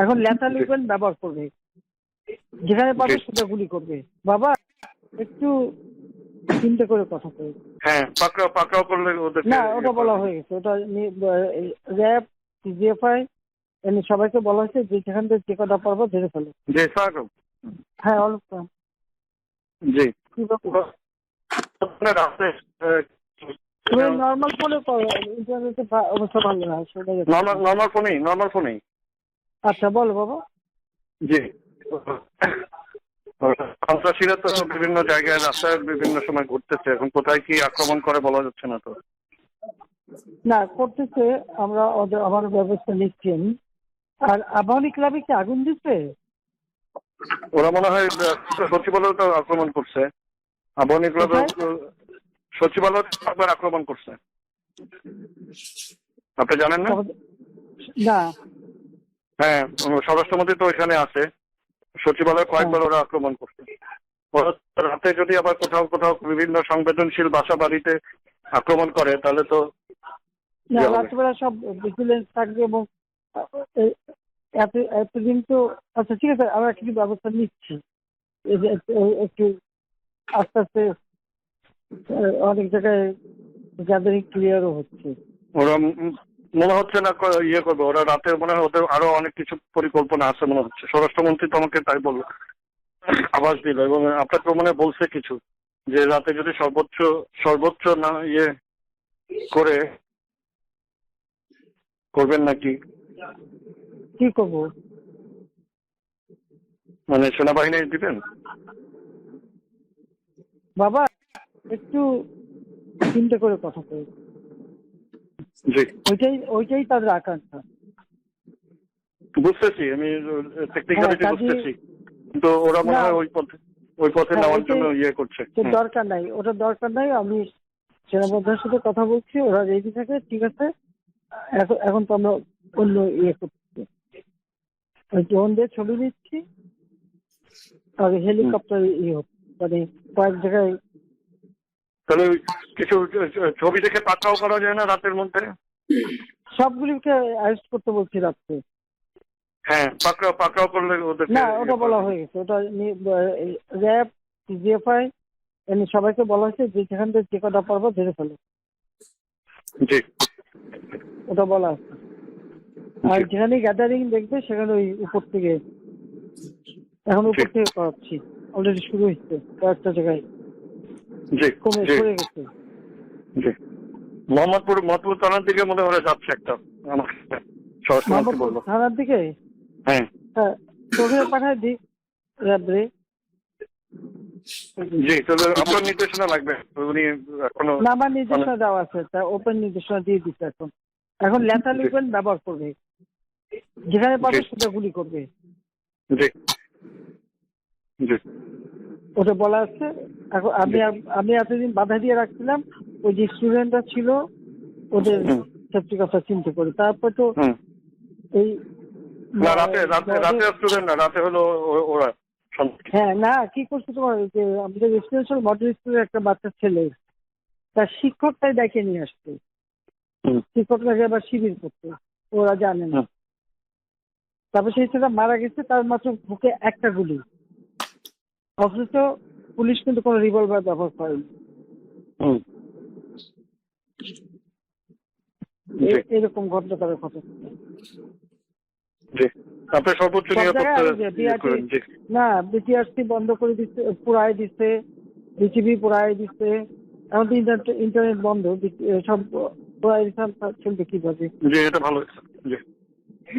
এখন lethal weapon ব্যবহার করবে, যেখানে পাবে সেটা গুলি করবে। বাবা একটু চিন্তা করে কথা কই। হ্যাঁ, পাকড়াও করলে ওদেরকে না, ওটা বলা হয়ে গেছে, ওটা র্যাব, সিজিএফআই এমনি সবাইকে বলা হয়েছে যে যেখান থেকে যে কটা পারবো ধরে ফেলো। জি স্যার। হ্যাঁ অল্প। জি কি ব্যাপার? রাতে তুমি নর্মাল ফোনে করো, ইন্টারনেটে অবস্থা ভালো না সেটা। নর্মাল ফোনেই। আচ্ছা বলো বাবা। জি, সন্ত্রাসীরা তো বিভিন্ন জায়গায় রাস্তায় বিভিন্ন সময় ঘুরতেছে, এখন কোথায় কি আক্রমণ করে বলা যাচ্ছে না তো। না করতেছে, আমরা আমার ব্যবস্থা নিচ্ছি আমি। আর আবাহনী ক্লাবে কি আগুন দিচ্ছে? ওরা মনে হয় সচিবালয় তো আক্রমণ করছে, আবাহনী ক্লাবে সচিবালয় একবার আক্রমণ করছে, আপনি জানেন না? না। হ্যাঁ, স্বরাষ্ট্রমন্ত্রী তো এখানে আছে, সচিবালয় কয়েকবার ওরা আক্রমণ করছে। ওরা রাতে যদি আবার কোথাও কোথাও বিভিন্ন সংবেদনশীল বাসা বাড়িতে আক্রমণ করে তাহলে তো রাত্রিবেলা সব ভিজিলেন্স থাকবে এবং এতদিন তো। আচ্ছা ঠিক আছে, আমরা কিছু ব্যবস্থা নিচ্ছি, একটু আস্তে আস্তে অনেক জায়গায় গ্যাদারিং ক্লিয়ারও হচ্ছে। ওরা মনে হচ্ছে না ইয়ে করবে, ওরা রাতে মনে হয় ওদের আরো অনেক কিছু পরিকল্পনা আছে মনে হচ্ছে। স্বরাষ্ট্রমন্ত্রী তো আমাকে তাই বললো, আভাস দিল, এবং আপনাকে মনে বলছে কিছু যে রাতে যদি সর্বোচ্চ না ইয়ে করে করবেন নাকি। কি করবো? মানে সেনাবাহিনী দিবেন? বাবা একটু চিন্তা করে কথা কই। জি, ওইটাই তাদের আকাঙ্ক্ষা। বুঝতেছি, আমি টেকনিক্যালিটি বুঝতেছি, কিন্তু ওরা মনে হয় ওই পথে নেওয়ার জন্য ইয়ে করছে। দরকার নাই, ওটা দরকার নাই। আমি সেনাবাহিনীর সাথে কথা বলছি, ওরা রেডি থাকে, ঠিক আছে। এখন তো আমরা অন্য ইয়ে করছি, ড্রোন দিয়ে ছবি নিচ্ছি, আর হেলিকপ্টার ইয়ে হচ্ছে, মানে কয়েক জায়গায়। তাহলে কিছু ছবি দেখে পাকড়াও করা যায় না রাতের মধ্যে? সবগুলিকে অ্যারেস্ট করতে বলছি রাত্রে। হ্যাঁ, পাকড়াও করলে ওদের। না, ওটা বলা হয়ে গেছে, ওটা র্যাব, সিজিএফআই এমনি সবাইকে বলা হয়েছে যে যেখান থেকে যে কটা পারবো ধরে ফেলো। জি, ওটা বলা আছে। আর যেখানে গ্যাদারিং দেখবে সেখানে ওই উপর থেকে, এখন উপর থেকে করাচ্ছি, অলরেডি শুরু হয়েছে কয়েকটা জায়গায়, কমে সরে গেছে। জি, মোহাম্মদপুর থানার দিকে মনে হয় যাচ্ছে একটা, আমার স্বরাষ্ট্রমন্ত্রী বললো। থানার দিকে? হ্যাঁ, তোকে পাঠায় দিই র্যাবরে। জি, তাহলে আপনার নির্দেশনা লাগবে, উনি এখনো। না, আমার নির্দেশনা দেওয়া আছে, তা ওপেন নির্দেশনা দিয়ে দিচ্ছে। এখন লেথাল ওয়েপন ব্যবহার করবে, যেখানে পাবে সেটা গুলি করবে। জি, জি, ওটা বলা আছে। এখন আমি এতদিন বাধা দিয়ে রাখছিলাম, ওই যে স্টুডেন্টরা ছিল ওদের সেফটি কথা চিন্তা করি। তারপর তো এই রাতে স্টুডেন্ট না, রাতে হলো ওরা। হ্যাঁ, না কি করছে তোমার, যে আমাদের রেসিডেন্সিয়াল মডেল স্কুলের একটা বাচ্চা ছেলে, তার শিক্ষকটাই ডেকে নিয়ে আসছে, শিক্ষকটাকে আবার শিবির করতে, ওরা জানে না। তারপর সেই ছেলেটা মারা গেছে, তার মাত্র বুকে একটা গুলি, অথচ পুলিশ কিন্তু কোনো রিভলভার ব্যবহার করেনি। এরকম ঘটনা তাদের ঘটেছে। সর্বোচ্চ না, বিটিআরসি বন্ধ করে দিচ্ছে, পুরাই দিচ্ছে, বিটিভি পুরাই দিচ্ছে। এখন তো ইন্টারনেট বন্ধ, সব পুরাই চলবে কিভাবে? এটা ভালো।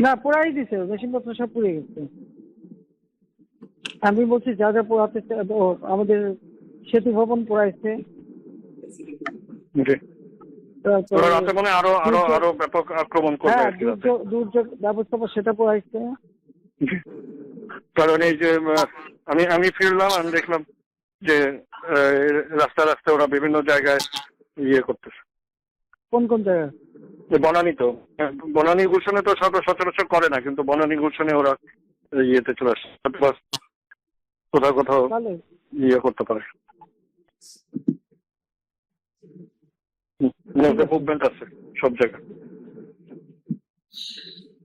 না, পুরাই দিচ্ছে, মেশিনপত্র সব পুড়ে গেছে। আমি বলছি যা যা পোড়াতে, আমাদের সেতু ভবন পোড়াইছে, আরো ব্যাপক আক্রমণ করবে। দুর্যোগ ব্যবস্থাপনা সেটা পোড়াইছে। কারণ এই যে আমি ফিরলাম, আমি দেখলাম যে রাস্তায় ওরা বিভিন্ন জায়গায় ইয়ে করতেছে। কোন কোন জায়গায়? বনানী তো, বনানী গুলশানে তো সচরাচর করে না, কিন্তু বনানী গুলশানে ওরা ইয়েতে চলে আসছে, কোথাও ইয়ে করতে পারে, মুভমেন্ট আছে সব জায়গায়।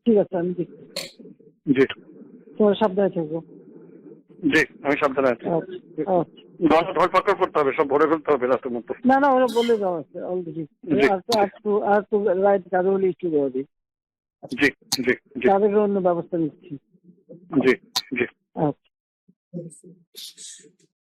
ঠিক আছে, আমি দেখছি। জি তোমরা সাবধানে থেকো। জি, আমি সাবধানে আছি। আচ্ছা আচ্ছা। ধরপাকড় করতে হবে, সব ভরে ফেলতে হবে রাতের মধ্যে। না না, ওরা বলে দেওয়া আছে অলরেডি। জি আর তো রাইট গাড়ি ইস্যু দেওয়া দিই, জি জি জি তাদের অন্য ব্যবস্থা নিচ্ছি। জি জি। আচ্ছা।